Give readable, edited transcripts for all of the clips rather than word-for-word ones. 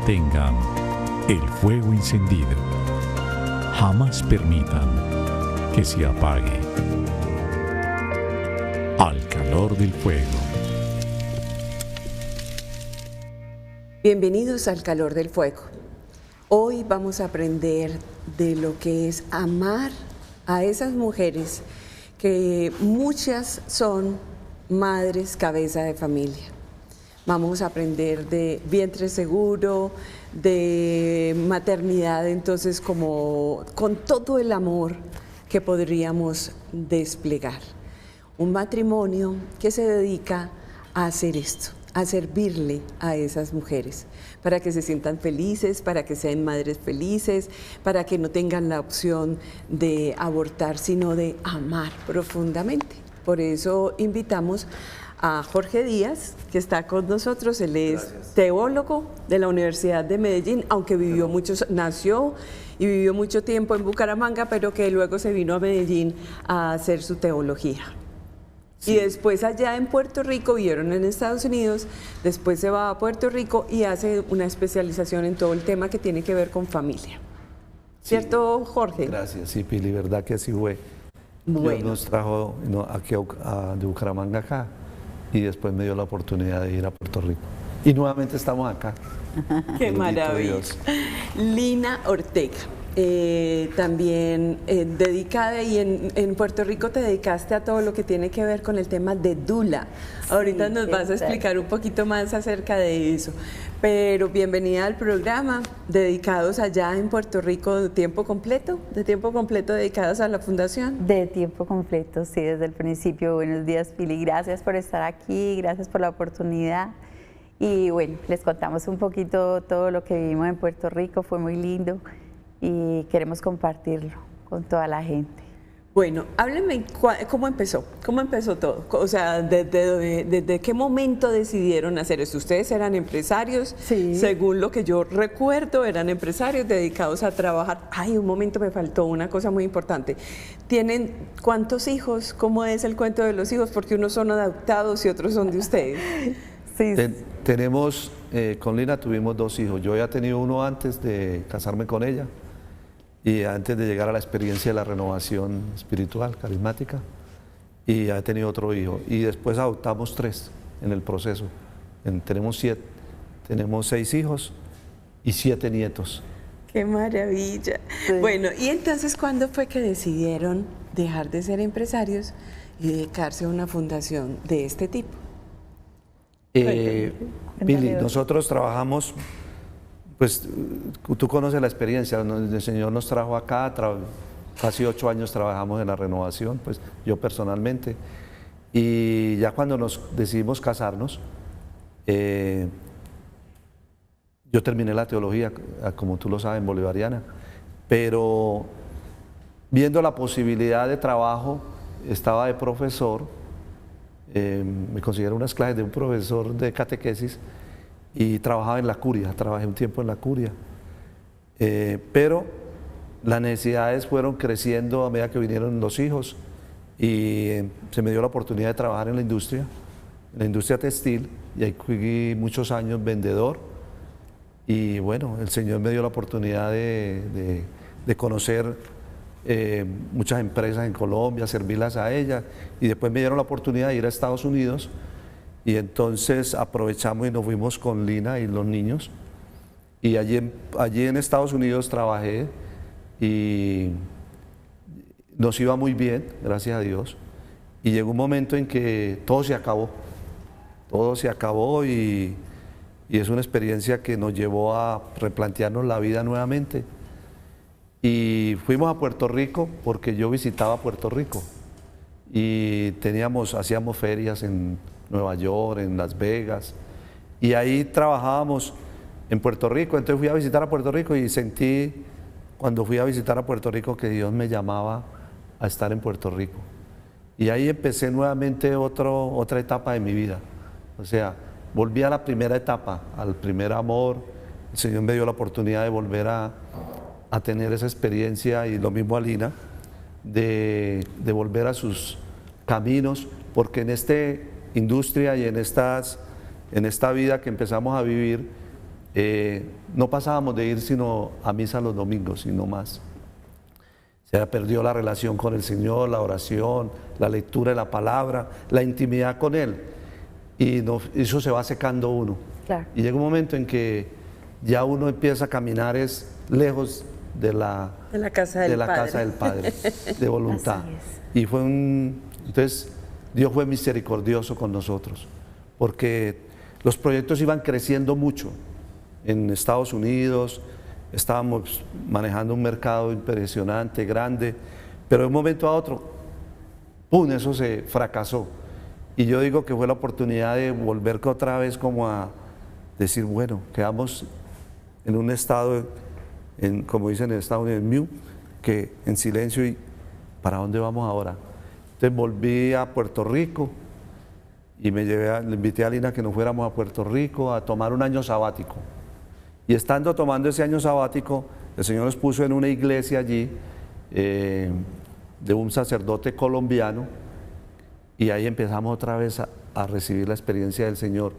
mantengan el fuego encendido. Jamás permitan que se apague. Al calor del fuego. Bienvenidos al calor del fuego. Hoy vamos a aprender de lo que es amar a esas mujeres que muchas son madres cabeza de familia. Vamos a aprender de vientre seguro, de maternidad, entonces como con todo el amor que podríamos desplegar. Un matrimonio que se dedica a hacer esto, a servirle a esas mujeres, para que se sientan felices, para que sean madres felices, para que no tengan la opción de abortar, sino de amar profundamente. Por eso invitamos a Jorge Díaz, que está con nosotros. Él es teólogo de la Universidad de Medellín, aunque nació y vivió mucho tiempo en Bucaramanga, pero que luego se vino a Medellín a hacer su teología. Sí. Y después allá en Puerto Rico, vivieron en Estados Unidos, después se va a Puerto Rico y hace una especialización en todo el tema que tiene que ver con familia. ¿Cierto, Jorge? Gracias, sí, Pili, verdad que así fue. Bueno. Dios nos trajo aquí de Bucaramanga acá y después me dio la oportunidad de ir a Puerto Rico. Y nuevamente estamos acá. ¡Qué maravilla! Lina Ortega. También dedicada, y en Puerto Rico te dedicaste a todo lo que tiene que ver con el tema de Dula. Sí, ahorita nos vas a explicar un poquito más acerca de eso. Pero bienvenida al programa, dedicados allá en Puerto Rico de tiempo completo dedicados a la fundación. De tiempo completo, sí, desde el principio. Buenos días, Pili, gracias por estar aquí, gracias por la oportunidad. Y bueno, les contamos un poquito todo lo que vivimos en Puerto Rico, fue muy lindo y queremos compartirlo con toda la gente. Bueno, háblenme cómo empezó todo, o sea, desde qué momento decidieron hacer esto. Ustedes eran empresarios, sí. Según lo que yo recuerdo, eran empresarios dedicados a trabajar. Ay, un momento, me faltó una cosa muy importante. ¿Tienen cuántos hijos? ¿Cómo es el cuento de los hijos? Porque unos son adoptados y otros son de ustedes. Sí. Tenemos, con Lina tuvimos 2 hijos. Yo había tenido uno antes de casarme con ella y antes de llegar a la experiencia de la renovación espiritual, carismática, y había tenido otro hijo. Y después adoptamos 3 en el proceso. Tenemos 6 hijos y 7 nietos. ¡Qué maravilla! Sí. Bueno, y entonces, ¿cuándo fue que decidieron dejar de ser empresarios y dedicarse a una fundación de este tipo? Pili, nosotros trabajamos, pues tú conoces la experiencia, el Señor nos trajo acá, casi 8 años trabajamos en la renovación, pues yo personalmente, y ya cuando nos decidimos casarnos, yo terminé la teología, como tú lo sabes, bolivariana, pero viendo la posibilidad de trabajo, estaba de profesor. Me consiguieron unas clases de un profesor de catequesis y trabajaba en la curia, trabajé un tiempo en la curia. Pero las necesidades fueron creciendo a medida que vinieron los hijos y se me dio la oportunidad de trabajar en la industria textil, y ahí fui muchos años vendedor. Y bueno, el Señor me dio la oportunidad de conocer muchas empresas en Colombia, servirlas a ellas, y después me dieron la oportunidad de ir a Estados Unidos, y entonces aprovechamos y nos fuimos con Lina y los niños, y allí en Estados Unidos trabajé y nos iba muy bien, gracias a Dios, y llegó un momento en que todo se acabó y es una experiencia que nos llevó a replantearnos la vida nuevamente. Y fuimos a Puerto Rico porque yo visitaba Puerto Rico y hacíamos ferias en Nueva York, en Las Vegas, y ahí trabajábamos en Puerto Rico. Entonces fui a visitar a Puerto Rico y sentí, cuando fui a visitar a Puerto Rico, que Dios me llamaba a estar en Puerto Rico. Y ahí empecé nuevamente otra etapa de mi vida. O sea, volví a la primera etapa, al primer amor. El Señor me dio la oportunidad de volver a tener esa experiencia, y lo mismo a Lina, de volver a sus caminos, porque en esta industria y en esta vida que empezamos a vivir, no pasábamos de ir sino a misa los domingos, sino más. Se perdió la relación con el Señor, la oración, la lectura de la palabra, la intimidad con Él. Y eso se va secando uno. Claro. Y llega un momento en que ya uno empieza a caminar lejos de la casa del Padre, de voluntad. Así es. Y entonces Dios fue misericordioso con nosotros, porque los proyectos iban creciendo mucho. En Estados Unidos estábamos manejando un mercado impresionante, grande, pero de un momento a otro, ¡pum!, eso se fracasó. Y yo digo que fue la oportunidad de volver otra vez como a decir, bueno, quedamos en un estado, como dicen en Estados Unidos, mute, que en silencio, y ¿para dónde vamos ahora? Entonces volví a Puerto Rico y le invité a Lina que nos fuéramos a Puerto Rico a tomar un año sabático. Y estando tomando ese año sabático, el Señor nos puso en una iglesia allí de un sacerdote colombiano, y ahí empezamos otra vez a recibir la experiencia del Señor.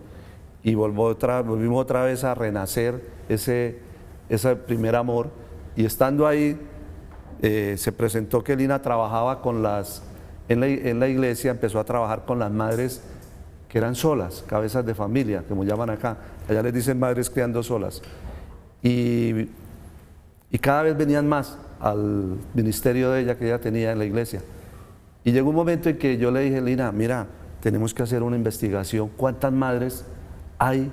Y volvimos otra vez a renacer ese primer amor. Y estando ahí, se presentó que Lina trabajaba en la iglesia, empezó a trabajar con las madres que eran solas, cabezas de familia, como llaman acá. Allá les dicen madres criando solas. Y cada vez venían más al ministerio de ella que ella tenía en la iglesia. Y llegó un momento en que yo le dije, Lina, mira, tenemos que hacer una investigación. ¿Cuántas madres hay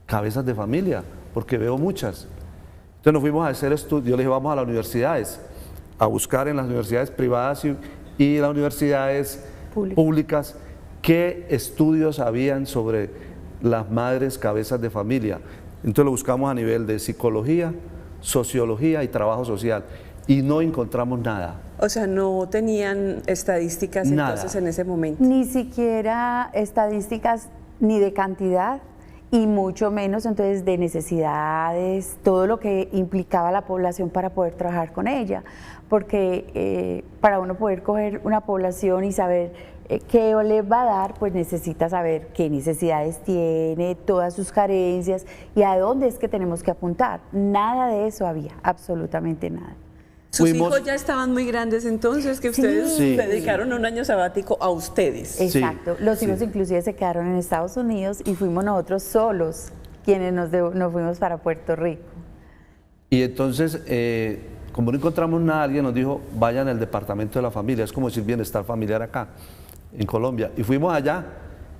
cabezas de familia? Porque veo muchas. Entonces nos fuimos a hacer estudios. Yo le dije, vamos a las universidades, a buscar en las universidades privadas y las universidades públicas qué estudios habían sobre las madres cabezas de familia. Entonces lo buscamos a nivel de psicología, sociología y trabajo social, y no encontramos nada. O sea, no tenían estadísticas entonces en ese momento. Ni siquiera estadísticas ni de cantidad, y mucho menos entonces de necesidades, todo lo que implicaba la población para poder trabajar con ella, porque para uno poder coger una población y saber qué le va a dar, pues necesita saber qué necesidades tiene, todas sus carencias y a dónde es que tenemos que apuntar. Nada de eso había, absolutamente nada. ¿Sus hijos ya estaban muy grandes entonces que ustedes Sí. dedicaron un año sabático a ustedes? Exacto, los hijos inclusive se quedaron en Estados Unidos y fuimos nosotros solos quienes nos fuimos para Puerto Rico. Y entonces, como no encontramos nada, alguien nos dijo, vayan al departamento de la familia, es como decir bienestar familiar acá, en Colombia. Y fuimos allá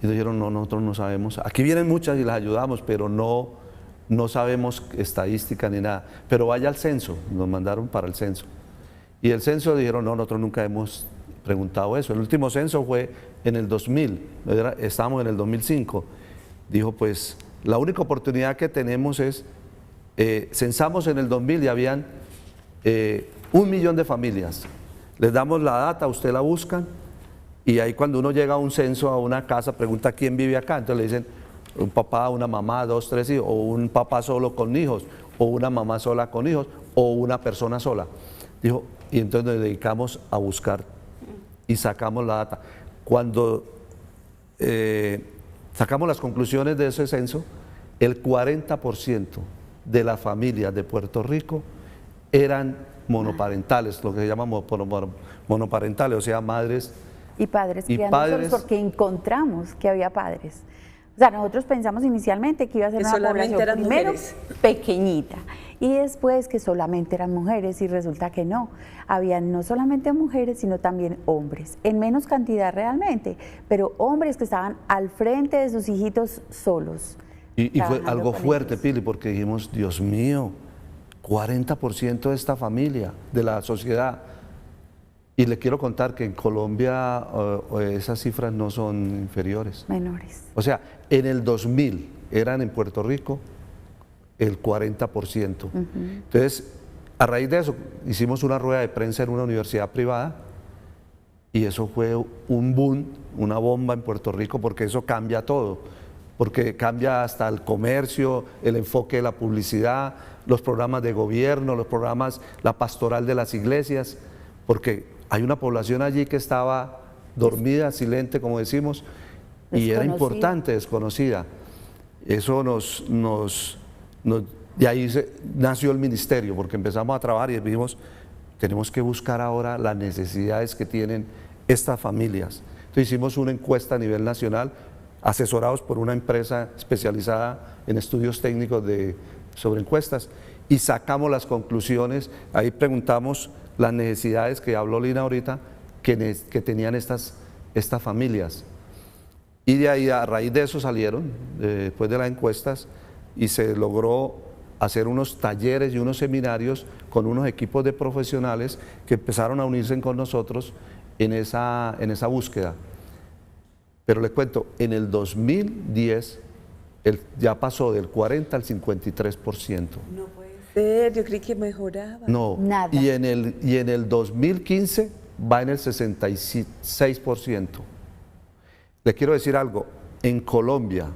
y nos dijeron, no, nosotros no sabemos. Aquí vienen muchas y las ayudamos, pero no sabemos estadística ni nada. Pero vaya al censo, nos mandaron para el censo. Y el censo dijeron, no, nosotros nunca hemos preguntado eso. El último censo fue en el 2000, estábamos en el 2005. Dijo, pues, la única oportunidad que tenemos es, censamos en el 2000 y habían 1 millón de familias. Les damos la data, usted la buscan, y ahí cuando uno llega a un censo, a una casa, pregunta quién vive acá, entonces le dicen un papá, una mamá, 2, 3 hijos, o un papá solo con hijos, o una mamá sola con hijos, o una persona sola. Dijo, y entonces nos dedicamos a buscar y sacamos la data. Cuando sacamos las conclusiones de ese censo, el 40% de las familias de Puerto Rico eran monoparentales, lo que se llama monoparentales, o sea, madres y padres criando solos, porque encontramos que había padres. O sea, nosotros pensamos inicialmente que iba a ser una población primero pequeñita y después que solamente eran mujeres, y resulta que no. Habían no solamente mujeres, sino también hombres, en menos cantidad realmente, pero hombres que estaban al frente de sus hijitos solos. Y fue algo fuerte, Pili, porque dijimos, Dios mío, 40% de esta familia, de la sociedad. Y le quiero contar que en Colombia esas cifras no son inferiores. Menores. O sea, en el 2000 eran en Puerto Rico el 40%. Entonces, a raíz de eso, hicimos una rueda de prensa en una universidad privada y eso fue un boom, una bomba en Puerto Rico, porque eso cambia todo. Porque cambia hasta el comercio, el enfoque de la publicidad, los programas de gobierno, los programas, la pastoral de las iglesias, porque hay una población allí que estaba dormida, silente, como decimos, y era importante, desconocida. Eso nos de ahí nació el ministerio, porque empezamos a trabajar y dijimos, tenemos que buscar ahora las necesidades que tienen estas familias. Entonces hicimos una encuesta a nivel nacional, asesorados por una empresa especializada en estudios técnicos sobre encuestas, y sacamos las conclusiones. Ahí preguntamos las necesidades que habló Lina ahorita, que tenían estas familias. Y de ahí, a raíz de eso salieron, después de las encuestas, y se logró hacer unos talleres y unos seminarios con unos equipos de profesionales que empezaron a unirse con nosotros en esa búsqueda. Pero le cuento, en el 2010 ya pasó del 40 al 53%. No puede ser, yo creí que mejoraba. No, Nada. y en el 2015 va en el 66%. Le quiero decir algo, en Colombia,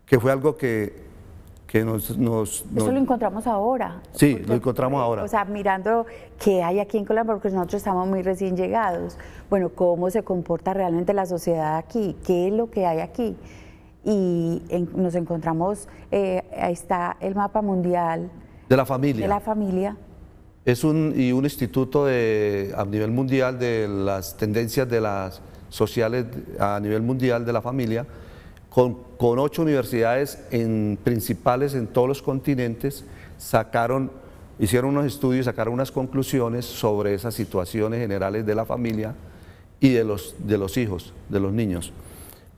que fue algo que nos Eso lo encontramos ahora. Sí, Porque, lo encontramos ahora. O sea, mirando qué hay aquí en Colombia, porque nosotros estamos muy recién llegados. Bueno, cómo se comporta realmente la sociedad aquí, qué es lo que hay aquí. Y nos encontramos, ahí está el mapa mundial de la familia. de la familia. Es un instituto a nivel mundial de las tendencias de las sociales a nivel mundial de la familia, con 8 universidades principales en todos los continentes, hicieron unos estudios, sacaron unas conclusiones sobre esas situaciones generales de la familia y de los hijos, de los niños.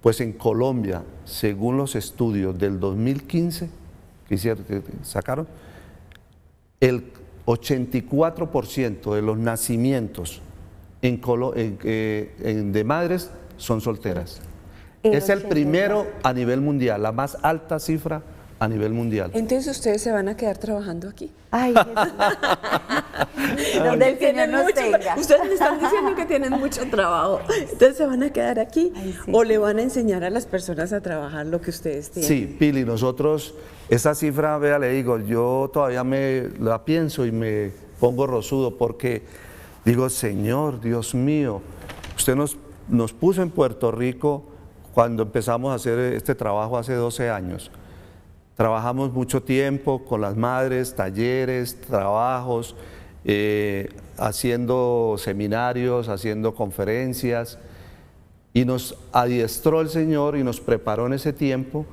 Pues en Colombia, según los estudios del 2015 que sacaron, el 84% de los nacimientos de madres son solteras. Es el primero a nivel mundial, la más alta cifra a nivel mundial. Entonces ustedes se van a quedar trabajando aquí. Ay, donde el Señor nos mucho, tenga. ustedes me están diciendo que tienen mucho trabajo. Entonces se van a quedar aquí. Ay, sí. O le van a enseñar a las personas a trabajar lo que ustedes tienen. Sí, Pili, nosotros, esa cifra, vea, le digo, yo todavía la pienso y me pongo rosudo porque digo, Señor, Dios mío, usted nos puso en Puerto Rico cuando empezamos a hacer este trabajo hace 12 años. Trabajamos mucho tiempo con las madres, talleres, trabajos, haciendo seminarios, haciendo conferencias, y nos adiestró el Señor y nos preparó en ese tiempo.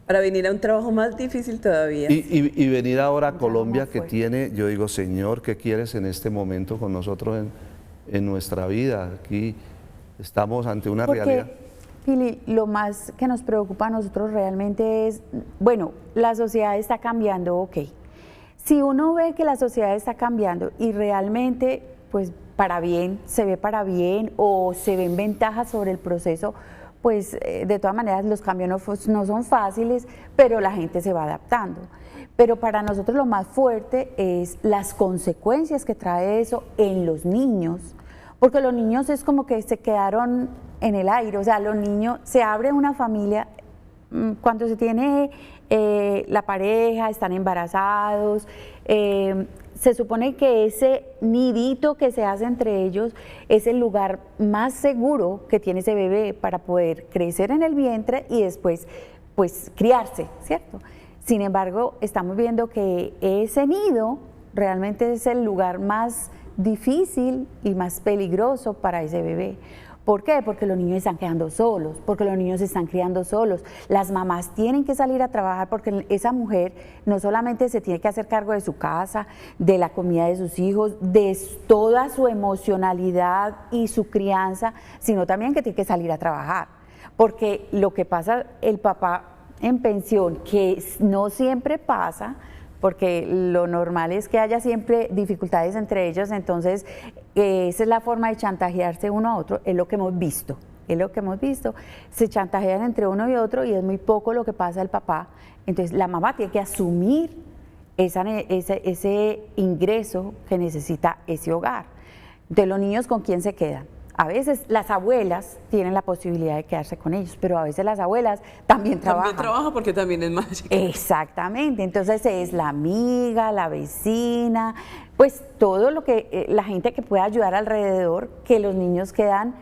Para venir a un trabajo más difícil todavía. Y venir ahora a Un Colombia, trabajo que fuerte. tiene, yo digo, Señor, ¿qué quieres en este momento con nosotros en nuestra vida? Aquí estamos ante una realidad. Pili, lo más que nos preocupa a nosotros realmente es, bueno, la sociedad está cambiando, ok. Si uno ve que la sociedad está cambiando y realmente, pues para bien, se ve para bien o se ven ventajas sobre el proceso, pues de todas maneras los cambios no son fáciles, pero la gente se va adaptando. Pero para nosotros lo más fuerte es las consecuencias que trae eso en los niños, porque los niños es como que se quedaron en el aire, o sea, los niños, se abre una familia cuando se tiene la pareja, están embarazados, se supone que ese nidito que se hace entre ellos es el lugar más seguro que tiene ese bebé para poder crecer en el vientre y después, pues, criarse, ¿cierto? Sin embargo, estamos viendo que ese nido realmente es el lugar más difícil y más peligroso para ese bebé. ¿Por qué? Porque los niños están quedando solos, porque los niños se están criando solos. Las mamás tienen que salir a trabajar porque esa mujer no solamente se tiene que hacer cargo de su casa, de la comida de sus hijos, de toda su emocionalidad y su crianza, sino también que tiene que salir a trabajar. Porque lo que pasa, el papá en pensión, que no siempre pasa, porque lo normal es que haya siempre dificultades entre ellos, entonces esa es la forma de chantajearse uno a otro, es lo que hemos visto, se chantajean entre uno y otro y es muy poco lo que pasa al papá, entonces la mamá tiene que asumir ese ingreso que necesita ese hogar. Entonces los niños, ¿con quién se quedan? A veces las abuelas tienen la posibilidad de quedarse con ellos, pero a veces las abuelas también trabajan. También trabaja porque también es más chica. Exactamente, entonces es la amiga, la vecina, pues todo lo que la gente que pueda ayudar alrededor, que los niños quedan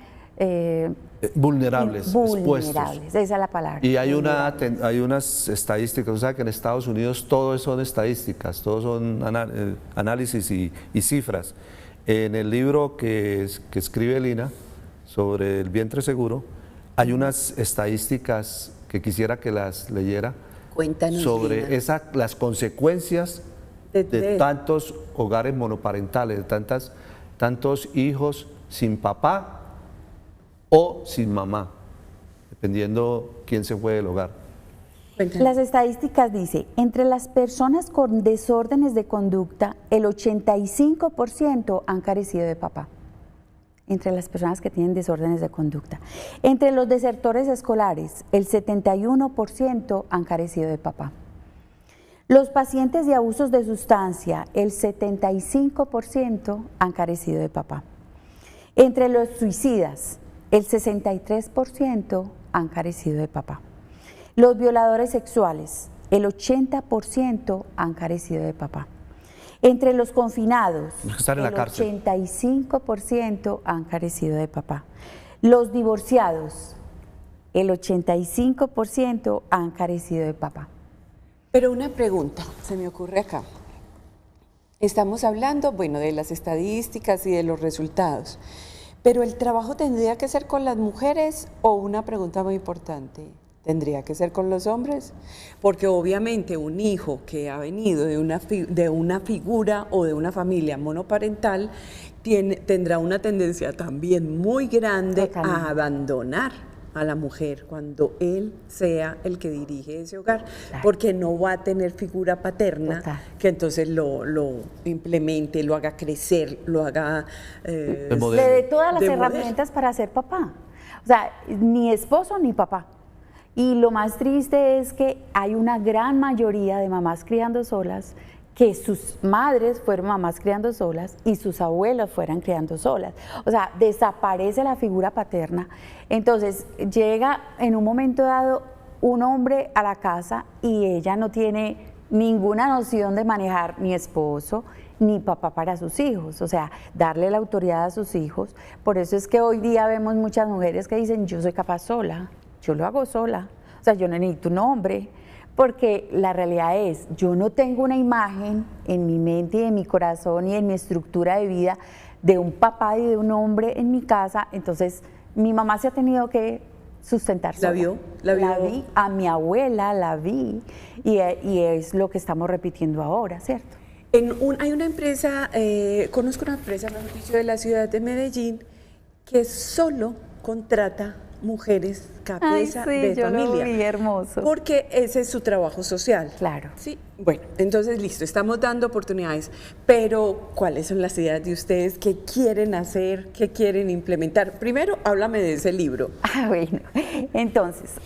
vulnerables, vulnerables, expuestos. esa es la palabra. Y hay unas estadísticas, o sea que en Estados Unidos todo son estadísticas, todo son análisis y cifras. En el libro que escribe Lina sobre el vientre seguro, hay unas estadísticas que quisiera que las leyera. Cuéntanos, sobre Lina. las consecuencias de tantos hogares monoparentales, de tantos hijos sin papá o sin mamá, dependiendo quién se fue del hogar. Cuéntanos. Las estadísticas dicen, entre las personas con desórdenes de conducta, el 85% han carecido de papá. Entre las personas que tienen desórdenes de conducta. Entre los desertores escolares, el 71% han carecido de papá. Los pacientes de abusos de sustancia, el 75% han carecido de papá. Entre los suicidas, el 63% han carecido de papá. Los violadores sexuales, el 80% han carecido de papá. Entre los confinados, Están en la cárcel. 85% han carecido de papá. Los divorciados, el 85% han carecido de papá. Pero una pregunta se me ocurre acá. Estamos hablando, bueno, de las estadísticas y de los resultados, pero ¿el trabajo tendría que ser con las mujeres o una pregunta muy importante? ¿Tendría que ser con los hombres? Porque obviamente un hijo que ha venido de una figura o de una familia monoparental tendrá una tendencia también muy grande a abandonar a la mujer cuando él sea el que dirige ese hogar, porque no va a tener figura paterna que entonces lo implemente, lo haga crecer, lo haga... le dé todas las herramientas para ser papá. O sea, ni esposo ni papá. Y lo más triste es que hay una gran mayoría de mamás criando solas, que sus madres fueron mamás criando solas y sus abuelos fueran criando solas. O sea, desaparece la figura paterna. Entonces, llega en un momento dado un hombre a la casa y ella no tiene ninguna noción de manejar ni esposo ni papá para sus hijos, o sea, darle la autoridad a sus hijos. Por eso es que hoy día vemos muchas mujeres que dicen, yo soy capaz sola. Yo lo hago sola, o sea, yo no necesito un hombre, porque la realidad es, yo no tengo una imagen en mi mente y en mi corazón y en mi estructura de vida de un papá y de un hombre en mi casa, entonces mi mamá se ha tenido que sustentar sola. ¿La vio? La vi, a mi abuela la vi, y es lo que estamos repitiendo ahora, ¿cierto? Hay una empresa, conozco una empresa, mejor dicho, de la ciudad de Medellín, que solo contrata mujeres cabeza de familia. Lo vi, hermoso. Porque ese es su trabajo social. Claro. Sí. Bueno, entonces listo, estamos dando oportunidades, pero ¿cuáles son las ideas de ustedes? ¿Qué quieren hacer? ¿Qué quieren implementar? Primero, háblame de ese libro. Bueno, entonces,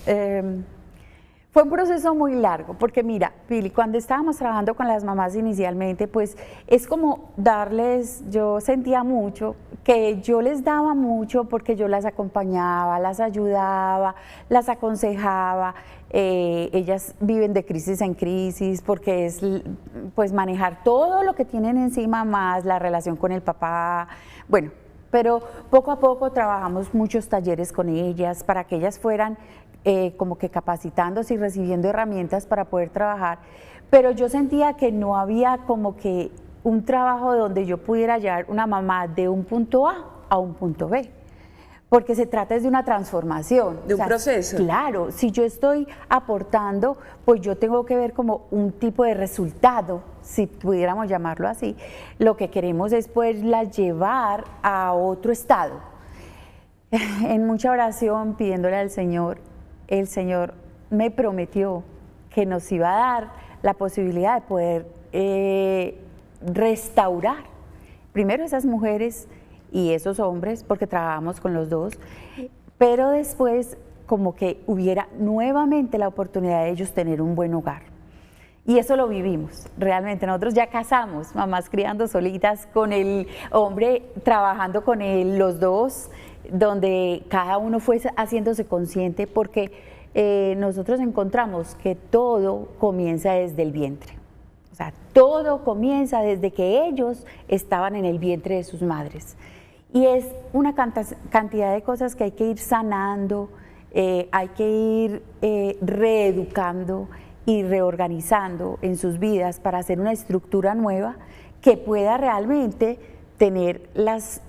fue un proceso muy largo, porque mira, Pili, cuando estábamos trabajando con las mamás inicialmente, pues es como darles, yo sentía mucho que yo les daba mucho porque yo las acompañaba, las ayudaba, las aconsejaba. Ellas viven de crisis en crisis porque es pues manejar todo lo que tienen encima, más la relación con el papá, bueno, pero poco a poco trabajamos muchos talleres con ellas para que ellas fueran como que capacitándose y recibiendo herramientas para poder trabajar, pero yo sentía que no había como que un trabajo donde yo pudiera llevar una mamá de un punto A un punto B, porque se trata de una transformación. De un proceso. Claro, si yo estoy aportando, pues yo tengo que ver como un tipo de resultado, si pudiéramos llamarlo así. Lo que queremos es poderla llevar a otro estado. En mucha oración, pidiéndole al Señor, el Señor me prometió que nos iba a dar la posibilidad de poder restaurar primero esas mujeres y esos hombres, porque trabajamos con los dos, pero después como que hubiera nuevamente la oportunidad de ellos tener un buen hogar. Y eso lo vivimos, realmente. Nosotros ya casamos, mamás criando solitas, con el hombre trabajando con él, los dos, donde cada uno fue haciéndose consciente, porque nosotros encontramos que todo comienza desde el vientre. O sea, todo comienza desde que ellos estaban en el vientre de sus madres. Y es una cantidad de cosas que hay que ir sanando, hay que ir reeducando y reorganizando en sus vidas para hacer una estructura nueva que pueda realmente tener las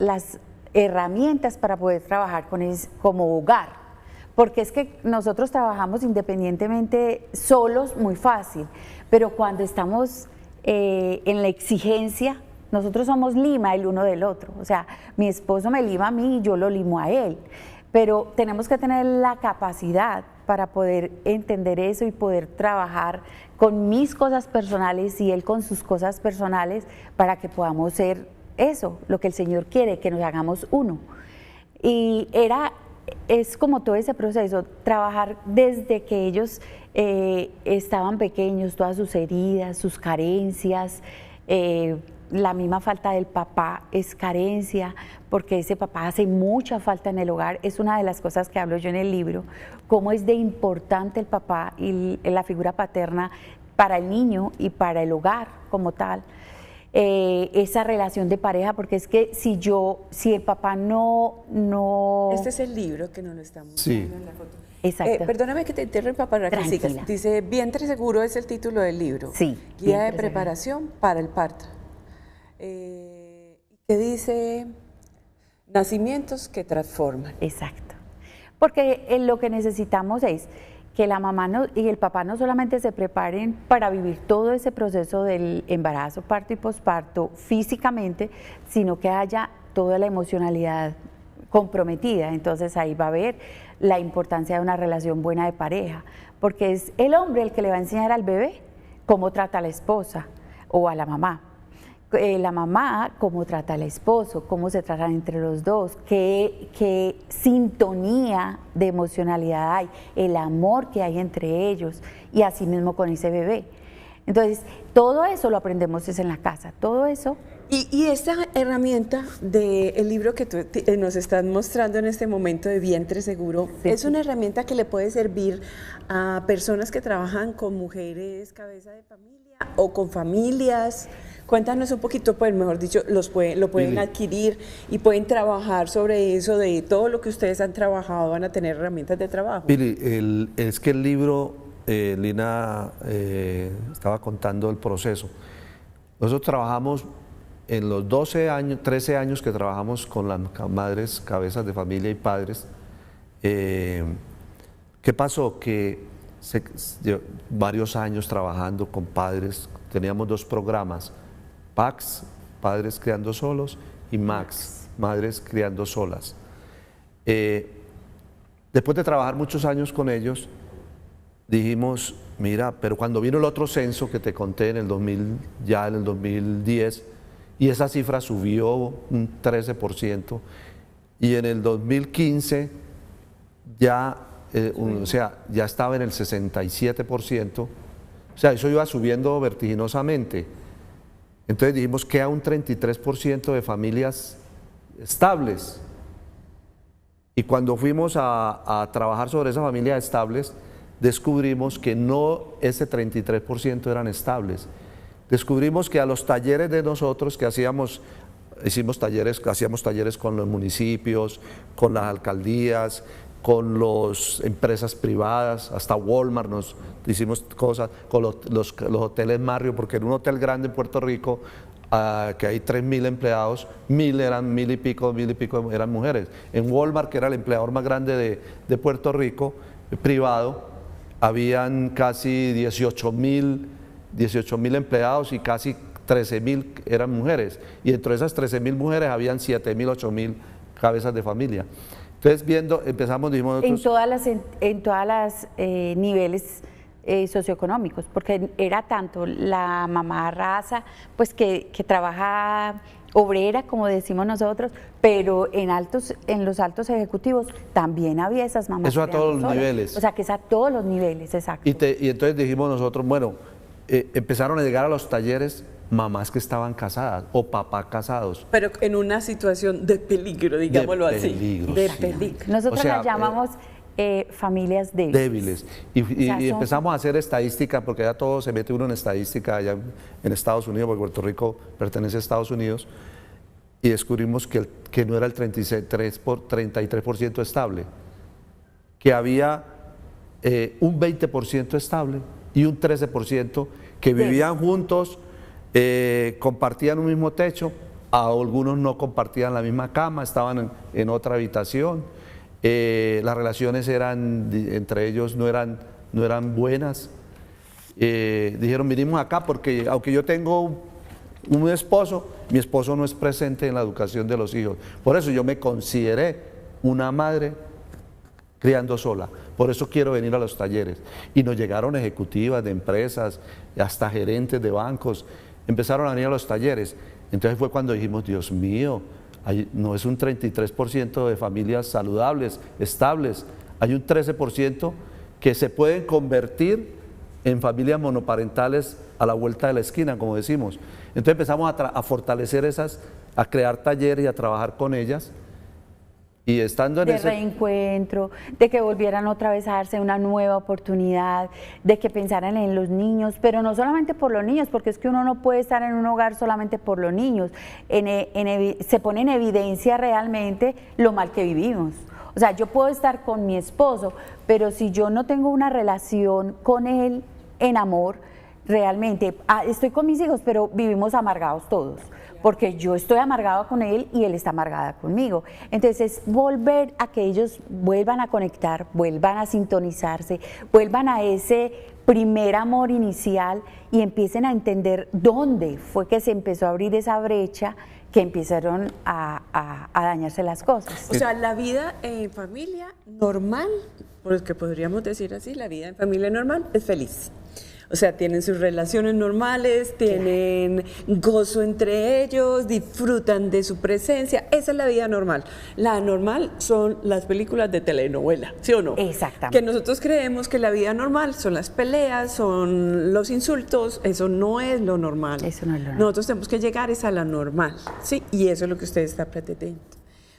herramientas para poder trabajar como hogar. Porque es que nosotros trabajamos independientemente solos muy fácil, pero cuando estamos en la exigencia, nosotros somos lima el uno del otro. O sea, mi esposo me lima a mí y yo lo limo a él. Pero tenemos que tener la capacidad para poder entender eso y poder trabajar con mis cosas personales y él con sus cosas personales para que podamos ser eso, lo que el Señor quiere, que nos hagamos uno. Y es como todo ese proceso, trabajar desde que ellos estaban pequeños, todas sus heridas, sus carencias, la misma falta del papá es carencia, porque ese papá hace mucha falta en el hogar. Es una de las cosas que hablo yo en el libro, cómo es de importante el papá y la figura paterna para el niño y para el hogar como tal. Esa relación de pareja, porque es que si el papá no... Este es el libro que nos lo estamos Sí. mostrando en la foto. Exacto. Perdóname que te interrumpa para que Tranquila. sigas. Dice, Vientre Seguro es el título del libro. Sí, Guía de Vientre preparación para el parto. Que dice, nacimientos que transforman. Exacto. Porque lo que necesitamos es que la mamá y el papá no solamente se preparen para vivir todo ese proceso del embarazo, parto y posparto físicamente, sino que haya toda la emocionalidad comprometida. Entonces ahí va a haber la importancia de una relación buena de pareja, porque es el hombre el que le va a enseñar al bebé cómo trata a la esposa o a la mamá. La mamá, cómo trata al esposo, cómo se tratan entre los dos, qué sintonía de emocionalidad hay, el amor que hay entre ellos y así mismo con ese bebé. Entonces, todo eso lo aprendemos es en la casa, todo eso. Y esta herramienta del libro que tú nos estás mostrando en este momento de Vientre Seguro, Sí. es una herramienta que le puede servir a personas que trabajan con mujeres cabeza de familia o con familias. Cuéntanos un poquito, pues mejor dicho, lo pueden adquirir y pueden trabajar sobre eso, de todo lo que ustedes han trabajado, van a tener herramientas de trabajo. Pili, es que el libro, Lina estaba contando el proceso. Nosotros trabajamos en los 13 años que trabajamos con las madres, cabezas de familia y padres. ¿Qué pasó? Que varios años trabajando con padres, teníamos 2 programas, PACS, Padres Criando Solos, y MAX, Madres Criando Solas. Después de trabajar muchos años con ellos, dijimos, mira, pero cuando vino el otro censo que te conté en el 2010, y esa cifra subió un 13%, y en el 2015 ya, ya estaba en el 67%, o sea, eso iba subiendo vertiginosamente. Entonces dijimos que a un 33% de familias estables. Y cuando fuimos a trabajar sobre esas familias estables, descubrimos que no ese 33% eran estables. Descubrimos que a los talleres de nosotros que hacíamos talleres con los municipios, con las alcaldías, con las empresas privadas, hasta Walmart nos hicimos cosas, con los hoteles Marriott, porque en un hotel grande en Puerto Rico, que hay 3.000 empleados, 1.000 y pico eran mujeres. En Walmart, que era el empleador más grande de Puerto Rico, privado, habían casi 18.000 empleados y casi 13.000 eran mujeres. Y dentro de esas 13.000 mujeres habían 7.000, 8.000 cabezas de familia. Entonces, empezamos, dijimos nosotros, en todas las niveles socioeconómicos, porque era tanto la mamá raza, pues que trabaja obrera, como decimos nosotros, pero en los altos ejecutivos también había esas mamás. Eso a todos los niveles. O sea, que es a todos los niveles, exacto. Y entonces dijimos nosotros, bueno, empezaron a llegar a los talleres mamás que estaban casadas o papás casados. Pero en una situación de peligro, digámoslo De así. peligro, De sí. peligro. Nosotros las llamamos familias débiles. Débiles. Y empezamos a hacer estadística, porque ya todo se mete uno en estadística allá en Estados Unidos, porque Puerto Rico pertenece a Estados Unidos. y descubrimos que no era el 33% estable, que había un 20% estable y un 13% que vivían juntos, compartían un mismo techo, algunos no compartían la misma cama, estaban en otra habitación, las relaciones entre ellos no eran buenas. Dijeron, vinimos acá porque aunque yo tengo un esposo, mi esposo no es presente en la educación de los hijos. Por eso yo me consideré una madre criando sola. Por eso quiero venir a los talleres. Y nos llegaron ejecutivas de empresas, hasta gerentes de bancos, empezaron a venir a los talleres. Entonces fue cuando dijimos, Dios mío, no es un 33% de familias saludables, estables, hay un 13% que se pueden convertir en familias monoparentales a la vuelta de la esquina, como decimos. Entonces empezamos a fortalecer a crear talleres y a trabajar con ellas. Y estando en de reencuentro, de que volvieran otra vez a darse una nueva oportunidad, de que pensaran en los niños, pero no solamente por los niños, porque es que uno no puede estar en un hogar solamente por los niños. Se pone en evidencia realmente lo mal que vivimos. O sea, yo puedo estar con mi esposo, pero si yo no tengo una relación con él en amor, realmente, estoy con mis hijos, pero vivimos amargados todos, porque yo estoy amargada con él y él está amargada conmigo. Entonces, es volver a que ellos vuelvan a conectar, vuelvan a sintonizarse, vuelvan a ese primer amor inicial y empiecen a entender dónde fue que se empezó a abrir esa brecha, que empezaron a dañarse las cosas. O sea, la vida en familia normal, porque podríamos decir así, la vida en familia normal es feliz. O sea, tienen sus relaciones normales, tienen gozo entre ellos, disfrutan de su presencia. Esa es la vida normal. La normal son las películas de telenovela, ¿sí o no? Exactamente. Que nosotros creemos que la vida normal son las peleas, son los insultos. Eso no es lo normal. Eso no es lo normal. Nosotros tenemos que llegar a la normal, ¿sí? Y eso es lo que usted está pretendiendo.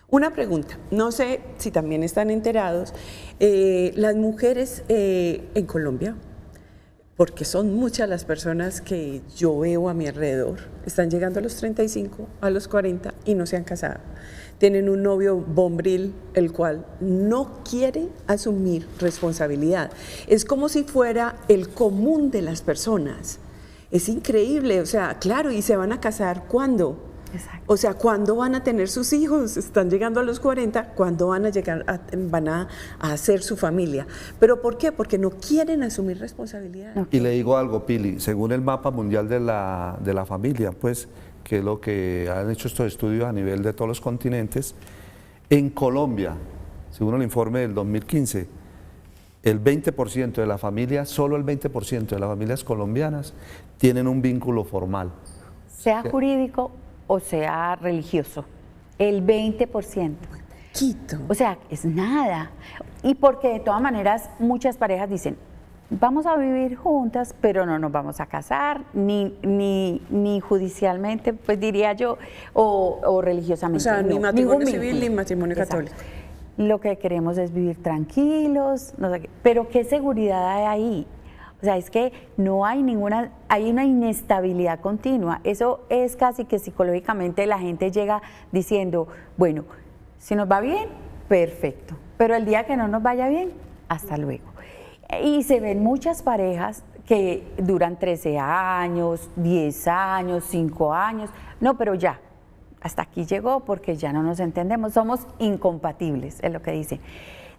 Una pregunta, no sé si también están enterados, las mujeres en Colombia, porque son muchas las personas que yo veo a mi alrededor, están llegando a los 35, a los 40 y no se han casado. Tienen un novio bombril, el cual no quiere asumir responsabilidad. Es como si fuera el común de las personas. Es increíble, o sea, claro, ¿y se van a casar cuándo? Exacto. O sea, ¿cuándo van a tener sus hijos? Están llegando a los 40, ¿cuándo van a llegar van a hacer su familia? ¿Pero por qué? Porque no quieren asumir responsabilidad. Y le digo algo, Pili, según el mapa mundial de la familia, pues, que es lo que han hecho estos estudios a nivel de todos los continentes, en Colombia, según el informe del 2015, el 20% de la familia, solo el 20% de las familias colombianas tienen un vínculo formal. Sea jurídico o sea religioso, el 20%. Quito. O sea, es nada. Y porque de todas maneras muchas parejas dicen, vamos a vivir juntas, pero no nos vamos a casar, ni judicialmente, pues diría yo, o religiosamente. O sea, ni no, matrimonio civil ni matrimonio Exacto. católico. Lo que queremos es vivir tranquilos, no sé qué. Pero ¿qué seguridad hay ahí? O sea, es que no hay hay una inestabilidad continua. Eso es casi que psicológicamente la gente llega diciendo, bueno, si nos va bien, perfecto, pero el día que no nos vaya bien, hasta luego. Y se ven muchas parejas que duran 13 años, 10 años, 5 años, no, pero ya, hasta aquí llegó porque ya no nos entendemos, somos incompatibles, es lo que dicen.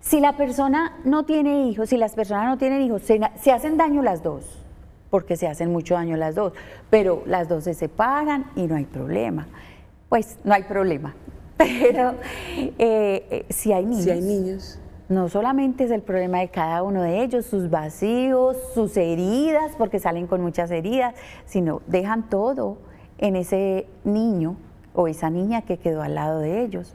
Si la persona no tiene hijos, si las personas no tienen hijos, se hacen daño las dos, porque se hacen mucho daño las dos, pero las dos se separan y no hay problema. Pues no hay problema, pero si hay niños. Si hay niños. No solamente es el problema de cada uno de ellos, sus vacíos, sus heridas, porque salen con muchas heridas, sino dejan todo en ese niño o esa niña que quedó al lado de ellos.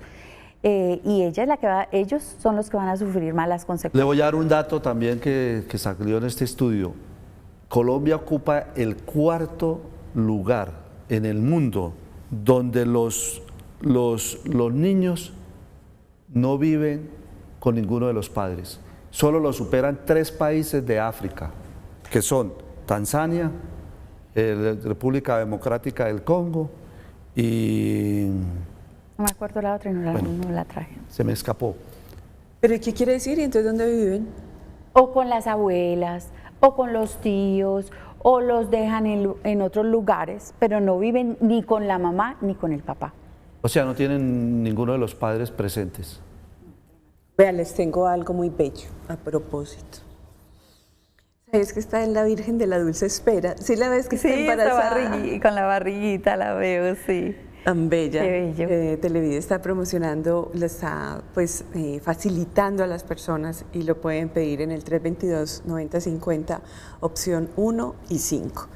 Y ella es la que ellos son los que van a sufrir más las consecuencias. Le voy a dar un dato también que salió en este estudio. Colombia ocupa el 4º lugar en el mundo donde los niños no viven con ninguno de los padres. Solo lo superan 3 países de África, que son Tanzania, República Democrática del Congo y No me acuerdo la otra y no la traje. Se me escapó. ¿Pero qué quiere decir? ¿Y entonces dónde viven? O con las abuelas, o con los tíos, o los dejan en otros lugares, pero no viven ni con la mamá ni con el papá. O sea, no tienen ninguno de los padres presentes. Vea, les tengo algo muy bello a propósito. ¿Sabes que está en la Virgen de la Dulce Espera? ¿Sí la ves que está embarazada? Con la barriguita la veo, sí. Tan bella. Qué bello. Televida está promocionando, lo está pues facilitando a las personas y lo pueden pedir en el 322-9050, opción 1 y 5.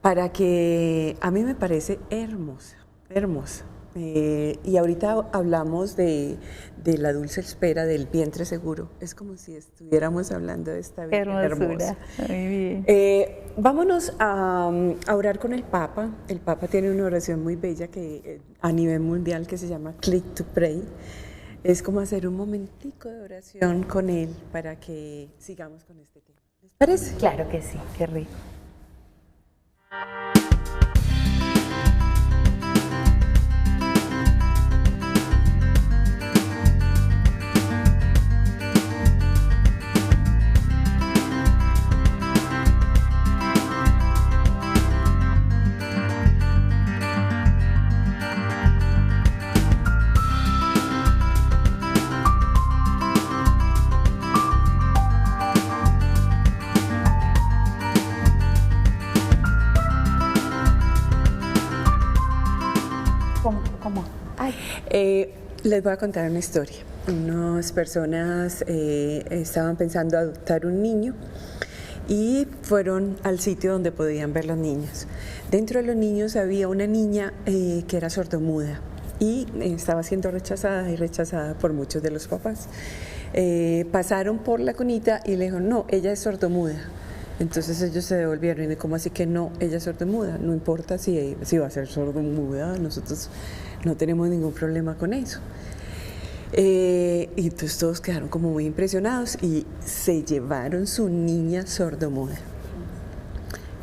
Para que a mí me parece hermosa, hermosa. Y ahorita hablamos de la dulce espera, del vientre seguro. Es como si estuviéramos hablando de esta vida hermosa. Muy bien. Vámonos a orar con el Papa. El Papa tiene una oración muy bella que a nivel mundial que se llama Click to Pray. Es como hacer un momentico de oración con él para que sigamos con este tema. ¿Les parece? Claro que sí, qué rico. ¿Cómo? Ay. Les voy a contar una historia. Unas personas estaban pensando adoptar un niño y fueron al sitio donde podían ver los niños. Dentro de los niños había una niña que era sordomuda y estaba siendo rechazada y rechazada por muchos de los papás. Pasaron por la cunita y le dijeron, no, ella es sordomuda. Entonces ellos se devolvieron y como así que no, ella es sordomuda, no importa si va a ser sordomuda, nosotros no tenemos ningún problema con eso. Y entonces todos quedaron como muy impresionados y se llevaron su niña sordomuda.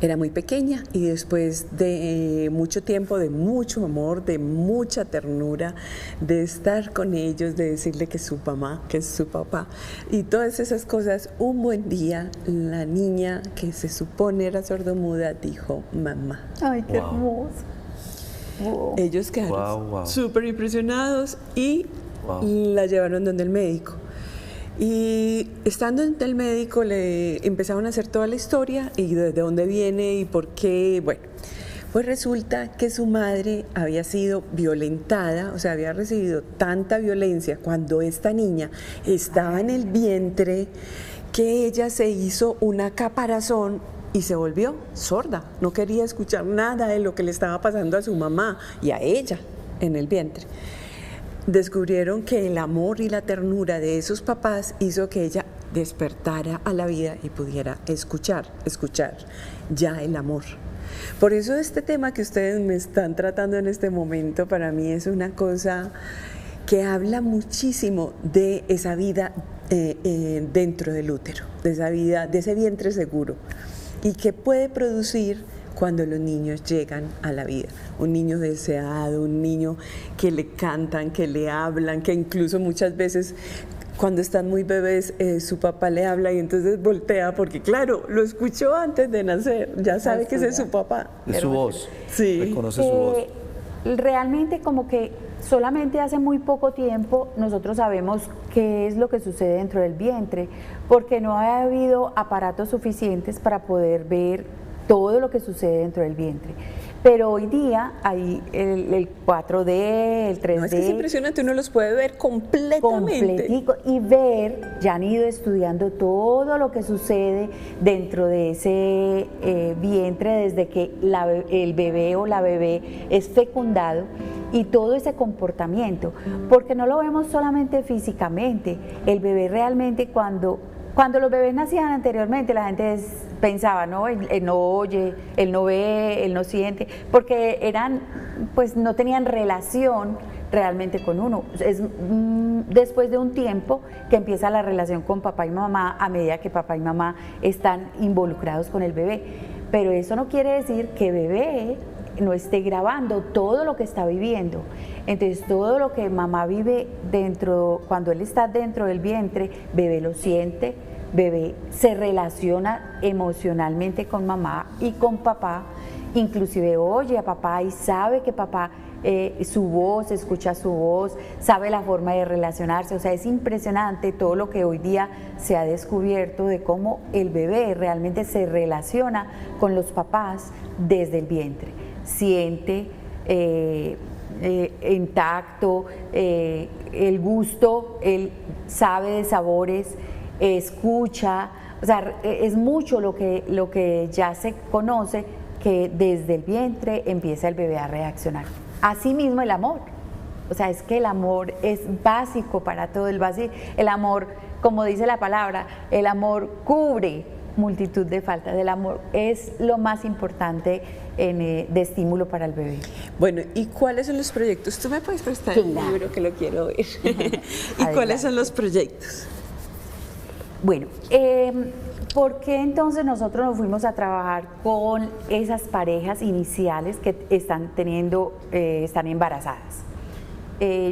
Era muy pequeña y después de mucho tiempo, de mucho amor, de mucha ternura, de estar con ellos, de decirle que es su mamá, que es su papá y todas esas cosas, un buen día la niña que se supone era sordomuda dijo mamá. Ay, qué hermoso. Wow. Ellos quedaron súper impresionados y la llevaron donde el médico. Y estando en el médico le empezaron a hacer toda la historia y desde dónde viene y por qué. Bueno, pues resulta que su madre había sido violentada, o sea, había recibido tanta violencia cuando esta niña estaba en el vientre que ella se hizo una caparazón y se volvió sorda. No quería escuchar nada de lo que le estaba pasando a su mamá y a ella en el vientre. Descubrieron que el amor y la ternura de esos papás hizo que ella despertara a la vida y pudiera escuchar ya el amor. Por eso este tema que ustedes me están tratando en este momento para mí es una cosa que habla muchísimo de esa vida dentro del útero, de esa vida, de ese vientre seguro y que puede producir cuando los niños llegan a la vida. Un niño deseado, un niño que le cantan, que le hablan, que incluso muchas veces cuando están muy bebés su papá le habla y entonces voltea porque claro, lo escuchó antes de nacer, ya sabe que ese es su papá. Es su voz, sí. Reconoce su voz. Realmente como que solamente hace muy poco tiempo nosotros sabemos qué es lo que sucede dentro del vientre, porque no ha habido aparatos suficientes para poder ver todo lo que sucede dentro del vientre. Pero hoy día hay el 4D, el 3D. No, es que es impresionante, uno los puede ver completamente. Y ver, ya han ido estudiando todo lo que sucede dentro de ese vientre desde que el bebé o la bebé es fecundado y todo ese comportamiento, porque no lo vemos solamente físicamente, el bebé realmente cuando los bebés nacían anteriormente, la gente pensaba, no, él no oye, él no ve, él no siente, porque pues no tenían relación realmente con uno. Es después de un tiempo que empieza la relación con papá y mamá a medida que papá y mamá están involucrados con el bebé. Pero eso no quiere decir que bebé no esté grabando todo lo que está viviendo. Entonces todo lo que mamá vive dentro, cuando él está dentro del vientre, bebé lo siente, bebé se relaciona emocionalmente con mamá y con papá, inclusive oye a papá y sabe que papá, su voz, escucha su voz, sabe la forma de relacionarse. O sea, es impresionante todo lo que hoy día se ha descubierto de cómo el bebé realmente se relaciona con los papás desde el vientre. Siente en tacto, el gusto, él sabe de sabores, escucha. O sea, es mucho lo que ya se conoce, que desde el vientre empieza el bebé a reaccionar. Asimismo el amor, o sea, es que el amor es básico para todo, el amor, como dice la palabra, el amor cubre multitud de faltas, el amor es lo más importante de estímulo para el bebé. Bueno, ¿y cuáles son los proyectos? ¿Tú me puedes prestar el libro que lo quiero ver? ¿Y cuáles son los proyectos? Bueno, ¿por qué entonces nosotros nos fuimos a trabajar con esas parejas iniciales que están embarazadas?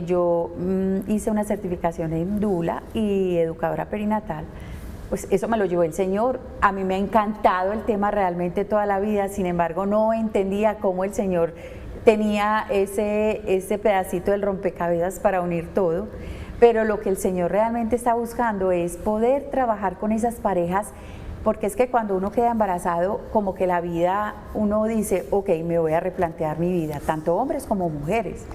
Yo hice una certificación en doula y educadora perinatal. Pues eso me lo llevó el Señor. A mí me ha encantado el tema realmente toda la vida, sin embargo no entendía cómo el Señor tenía ese pedacito del rompecabezas para unir todo. Pero lo que el Señor realmente está buscando es poder trabajar con esas parejas, porque es que cuando uno queda embarazado, como que la vida, uno dice, ok, me voy a replantear mi vida, tanto hombres como mujeres.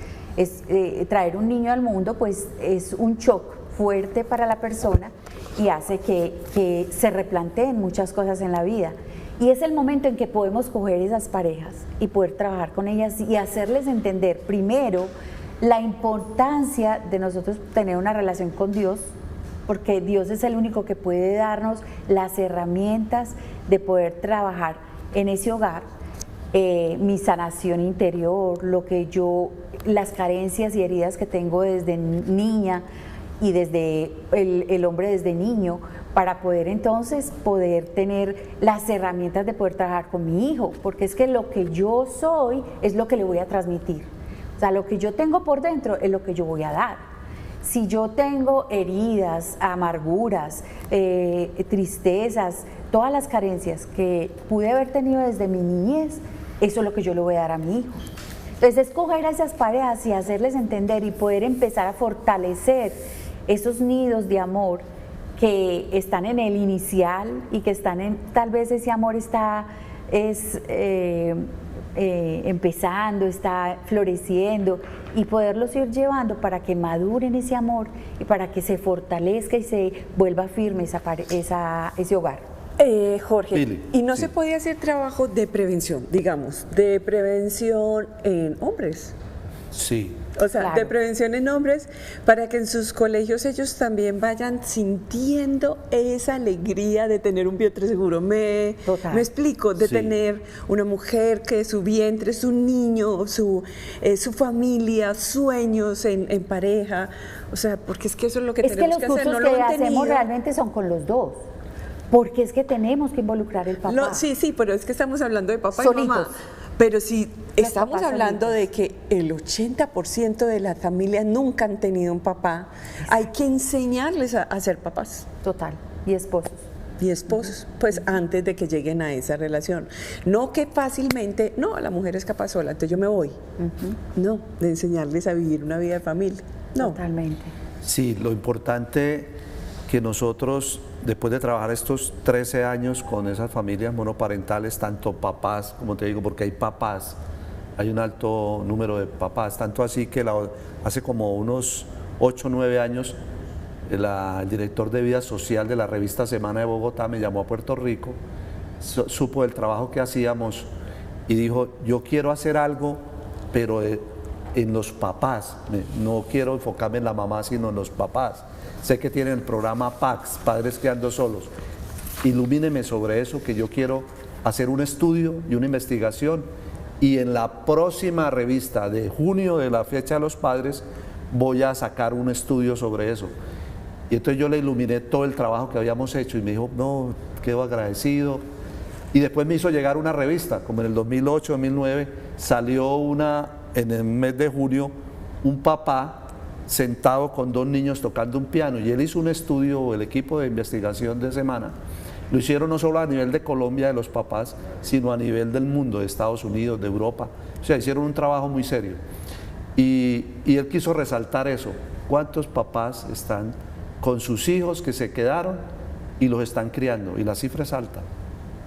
Traer un niño al mundo pues es un shock fuerte para la persona y hace que se replanteen muchas cosas en la vida. Y es el momento en que podemos coger esas parejas y poder trabajar con ellas y hacerles entender primero la importancia de nosotros tener una relación con Dios, porque Dios es el único que puede darnos las herramientas de poder trabajar en ese hogar, mi sanación interior, las carencias y heridas que tengo desde niña y desde el hombre desde niño, para poder entonces tener las herramientas de poder trabajar con mi hijo, porque es que lo que yo soy es lo que le voy a transmitir. O sea, lo que yo tengo por dentro es lo que yo voy a dar. Si yo tengo heridas, amarguras, tristezas, todas las carencias que pude haber tenido desde mi niñez, eso es lo que yo le voy a dar a mi hijo. Entonces, escoger a esas parejas y hacerles entender y poder empezar a fortalecer esos nidos de amor que están en el inicial y que están tal vez ese amor empezando, está floreciendo, y poderlos ir llevando para que maduren ese amor y para que se fortalezca y se vuelva firme ese hogar. Jorge, Pili, ¿y no sí. se podía hacer trabajo de prevención, digamos, de prevención en hombres? Sí. O sea, Claro. de prevención en hombres, para que en sus colegios ellos también vayan sintiendo esa alegría de tener un vientre seguro. Me explico, de Sí. tener una mujer que su vientre, su niño, su familia, sueños en pareja. O sea, porque es que eso es lo que Es que tenemos los que hacer. cursos No lo que han hacemos tenido. realmente son con los dos, porque es que tenemos que involucrar el papá. Sí, pero es que estamos hablando de papá Solitos. y mamá. Pero si Los estamos papás hablando solitos. de que el 80% de las familias nunca han tenido un papá, hay que enseñarles a ser papás Total, y esposos. y esposos, pues antes de que lleguen a esa relación. No que fácilmente, no, la mujer es capaz sola, entonces yo me voy. No, de enseñarles a vivir una vida de familia. No. Totalmente. Sí, lo importante que nosotros, después de trabajar estos 13 años con esas familias monoparentales, tanto papás, como te digo, porque hay papás, hay un alto número de papás, tanto así que hace como unos 8 o 9 años, el director de vida social de la revista Semana de Bogotá me llamó a Puerto Rico, supo del trabajo que hacíamos y dijo, yo quiero hacer algo, pero en los papás, no quiero enfocarme en la mamá, sino en los papás. Sé que tienen el programa PACS, Padres Criando Solos. Ilumíneme sobre eso, que yo quiero hacer un estudio y una investigación, y en la próxima revista de junio, de la fecha de los padres, voy a sacar un estudio sobre eso. Y entonces yo le iluminé todo el trabajo que habíamos hecho y me dijo, no, quedo agradecido. Y después me hizo llegar una revista, como en el 2008, 2009, salió una, en el mes de junio, un papá sentado con 2 niños tocando un piano, y él hizo un estudio, el equipo de investigación de semana, lo hicieron no solo a nivel de Colombia, de los papás, sino a nivel del mundo, de Estados Unidos, de Europa, o sea, hicieron un trabajo muy serio. Y él quiso resaltar eso, cuántos papás están con sus hijos que se quedaron y los están criando, y la cifra es alta.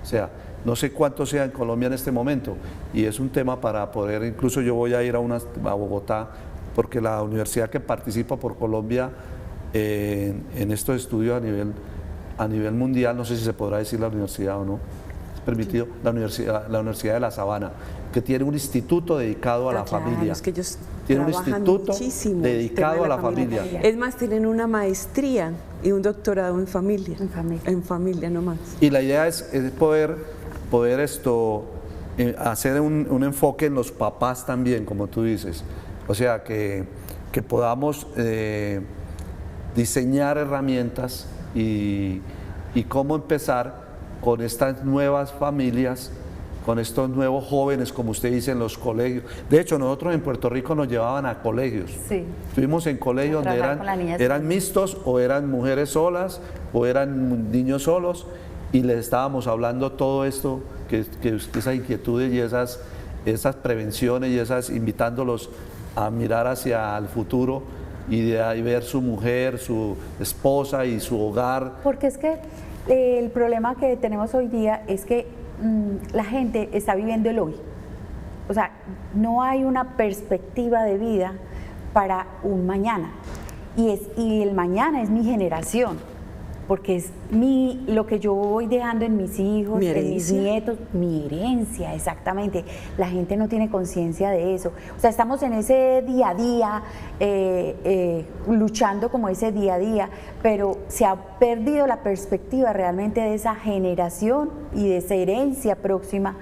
O sea, no sé cuánto sea en Colombia en este momento, y es un tema para poder, incluso yo voy a ir a Bogotá, porque la universidad que participa por Colombia en estos estudios a nivel mundial, no sé si se podrá decir la universidad o no, es permitido, la Universidad de La Sabana, que tiene un instituto dedicado a la familia. Es que ellos tiene un trabajan instituto muchísimo dedicado a la familia. Es más, tienen una maestría y un doctorado en familia. En familia nomás. Y la idea es poder hacer un enfoque en los papás también, como tú dices. O sea, que podamos diseñar herramientas y cómo empezar con estas nuevas familias, con estos nuevos jóvenes, como usted dice, en los colegios. De hecho, nosotros en Puerto Rico nos llevaban a colegios. Sí. Estuvimos en colegios donde eran mixtos, o eran mujeres solas, o eran niños solos, y les estábamos hablando todo esto, que esas inquietudes y esas prevenciones y invitándolos a mirar hacia el futuro y de ahí ver su mujer, su esposa y su hogar. Porque es que el problema que tenemos hoy día es que la gente está viviendo el hoy. O sea, no hay una perspectiva de vida para un mañana. Y el mañana es mi generación, porque es lo que yo voy dejando en mis hijos, en mis nietos, mi herencia, exactamente. La gente no tiene conciencia de eso. O sea, estamos en ese día a día, luchando como ese día a día, pero se ha perdido la perspectiva realmente de esa generación y de esa herencia próxima,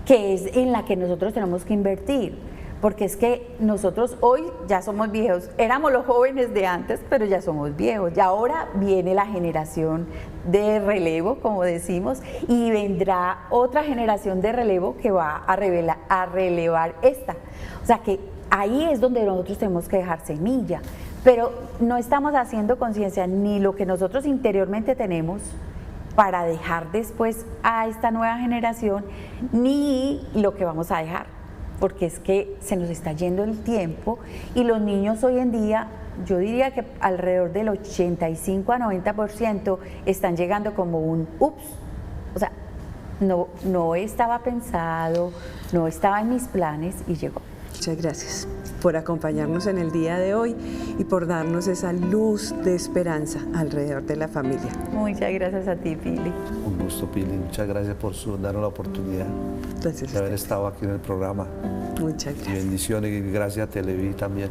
que es en la que nosotros tenemos que invertir. Porque es que nosotros hoy ya somos viejos, éramos los jóvenes de antes, pero ya somos viejos, y ahora viene la generación de relevo, como decimos, y vendrá otra generación de relevo que va a relevar esta. O sea que ahí es donde nosotros tenemos que dejar semilla, pero no estamos haciendo conciencia ni lo que nosotros interiormente tenemos para dejar después a esta nueva generación, ni lo que vamos a dejar. Porque es que se nos está yendo el tiempo y los niños hoy en día, yo diría que alrededor del 85 a 90% están llegando como un ups, o sea, no estaba pensado, no estaba en mis planes y llegó. Muchas gracias por acompañarnos en el día de hoy y por darnos esa luz de esperanza alrededor de la familia. Muchas gracias a ti, Pili. Un gusto, Pili. Muchas gracias por darnos la oportunidad de haber estado aquí en el programa. Muchas gracias. Y bendiciones y gracias a Televí también.